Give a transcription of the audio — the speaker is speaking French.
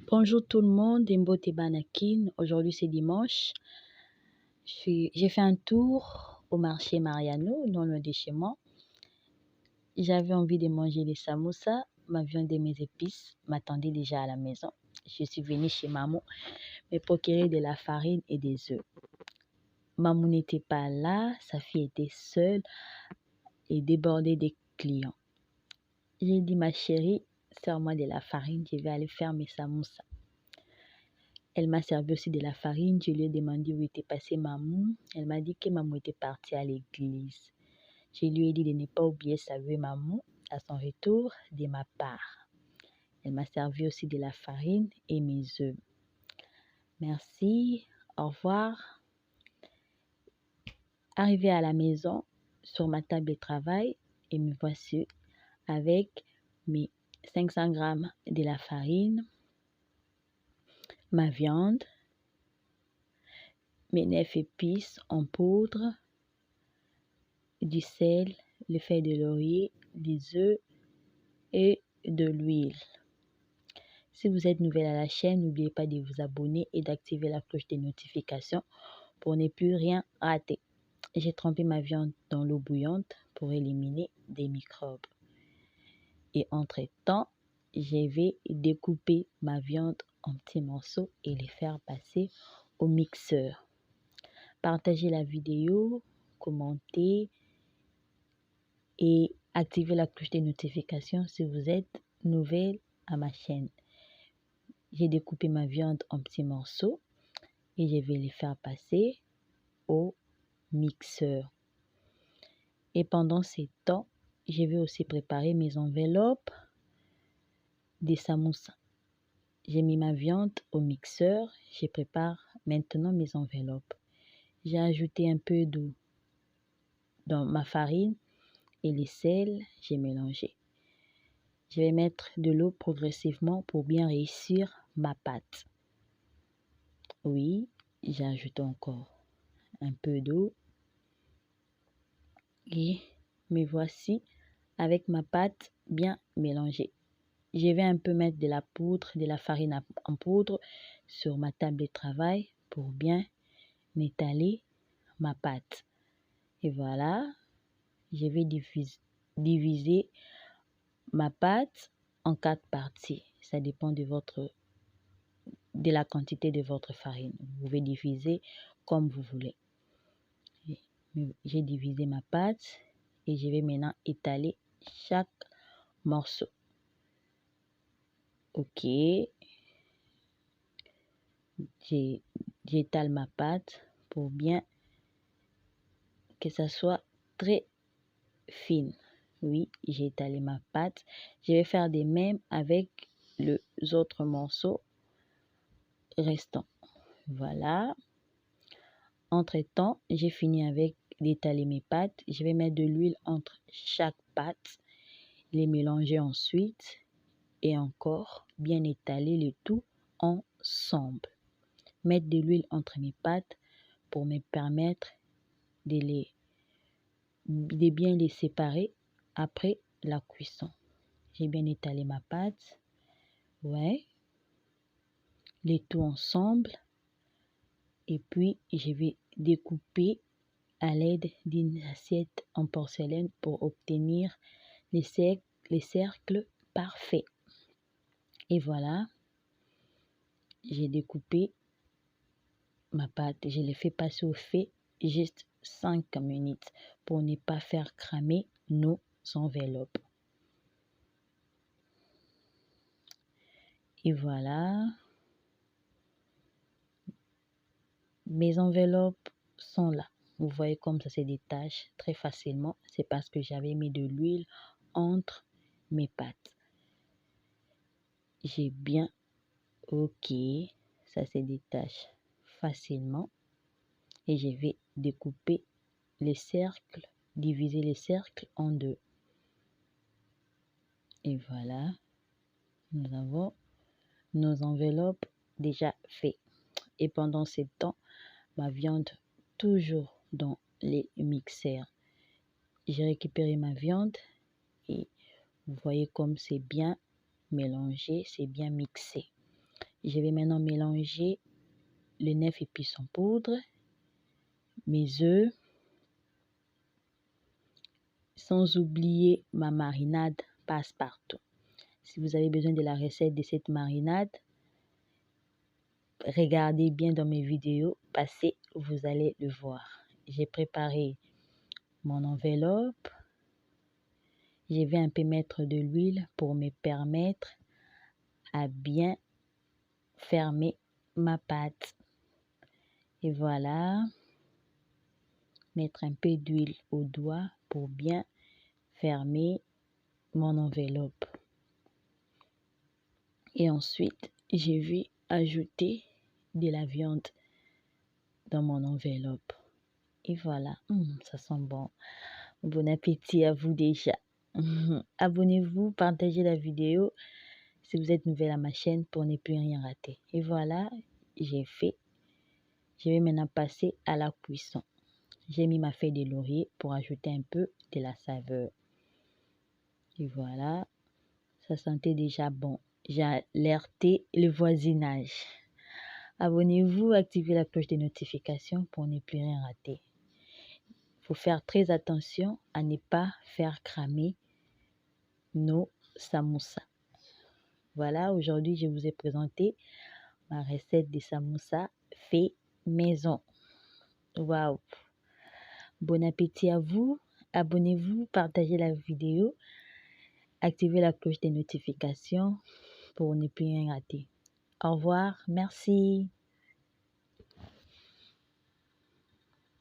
Bonjour tout le monde, Dembo Tebanakin. Aujourd'hui c'est dimanche. J'ai fait un tour au marché Mariano, non loin de chez moi. J'avais envie de manger des samoussas. Ma viande et mes épices m'attendaient déjà à la maison. Je suis venue chez maman me procurer de la farine et des œufs. Maman n'était pas là, sa fille était seule et débordée des clients. J'ai dit, ma chérie, sers-moi de la farine, je vais aller faire mes samoussas. Elle m'a servi aussi de la farine. Je lui ai demandé où était passée maman. Elle m'a dit que maman était partie à l'église. Je lui ai dit de ne pas oublier saluer maman à son retour de ma part. Elle m'a servi aussi de la farine et mes œufs. Merci, au revoir. Arrivée à la maison, sur ma table de travail, et me voici avec mes 500 grammes de la farine, ma viande, mes 9 épices en poudre, du sel, les feuilles de laurier, des œufs et de l'huile. Si vous êtes nouvelle à la chaîne, n'oubliez pas de vous abonner et d'activer la cloche des notifications pour ne plus rien rater. J'ai trempé ma viande dans l'eau bouillante pour éliminer des microbes. Et entre-temps, je vais découper ma viande en petits morceaux et les faire passer au mixeur. Partagez la vidéo, commentez et activez la cloche des notifications si vous êtes nouvelle à ma chaîne. J'ai découpé ma viande en petits morceaux et je vais les faire passer au mixeur. Et pendant ce temps, je vais aussi préparer mes enveloppes des samoussas. J'ai mis ma viande au mixeur. Je prépare maintenant mes enveloppes. J'ai ajouté un peu d'eau dans ma farine et le sel. J'ai mélangé. Je vais mettre de l'eau progressivement pour bien réussir ma pâte. Oui, j'ai ajouté encore un peu d'eau. Et me voici avec ma pâte bien mélangée. Je vais un peu mettre de la poudre, de la farine en poudre sur ma table de travail pour bien étaler ma pâte. Et voilà, je vais diviser ma pâte en 4 parties. Ça dépend de la quantité de votre farine. Vous pouvez diviser comme vous voulez. J'ai divisé ma pâte et je vais maintenant étaler chaque morceau. Ok, j'étale ma pâte pour bien que ça soit très fine. Oui, j'ai étalé ma pâte. Je vais faire de même avec les autres morceaux restants. Voilà. Entre-temps, j'ai fini avec d'étaler mes pâtes. Je vais mettre de l'huile entre chaque pâte, les mélanger ensuite et encore bien étaler le tout ensemble. Mettre de l'huile entre mes pâtes pour me permettre de bien les séparer après la cuisson. J'ai bien étalé ma pâte. Ouais. Les tout ensemble. Et puis, je vais découper à l'aide d'une assiette en porcelaine pour obtenir les cercles parfaits. Et voilà, j'ai découpé ma pâte. Je l'ai fait passer au feu juste 5 minutes pour ne pas faire cramer nos enveloppes. Et voilà, mes enveloppes sont là. Vous voyez comme ça se détache très facilement. C'est parce que j'avais mis de l'huile entre mes pâtes. J'ai bien, ok, ça se détache facilement. Et je vais découper les cercles, diviser les cercles en deux. Et voilà, nous avons nos enveloppes déjà faites. Et pendant ce temps, ma viande toujours dans les mixeurs. J'ai récupéré ma viande et vous voyez comme c'est bien mélangé, c'est bien mixé. Je vais maintenant mélanger les 9 épices en poudre, mes œufs, sans oublier ma marinade passe-partout. Si vous avez besoin de la recette de cette marinade, regardez bien dans mes vidéos passées, vous allez le voir. J'ai préparé mon enveloppe. Je vais un peu mettre de l'huile pour me permettre à bien fermer ma pâte. Et voilà, mettre un peu d'huile au doigt pour bien fermer mon enveloppe. Et ensuite, je vais ajouter de la viande dans mon enveloppe. Et voilà, ça sent bon. Bon appétit à vous déjà. Abonnez-vous, partagez la vidéo si vous êtes nouvelle à ma chaîne pour ne plus rien rater. Et voilà, j'ai fait. Je vais maintenant passer à la cuisson. J'ai mis ma feuille de laurier pour ajouter un peu de la saveur. Et voilà, ça sentait déjà bon. J'ai alerté le voisinage. Abonnez-vous, activez la cloche de notification pour ne plus rien rater. Il faut faire très attention à ne pas faire cramer nos samoussas. Voilà, aujourd'hui, je vous ai présenté ma recette de samoussas fait maison. Waouh! Bon appétit à vous. Abonnez-vous, partagez la vidéo, activez la cloche des notifications pour ne plus rien rater. Au revoir, merci.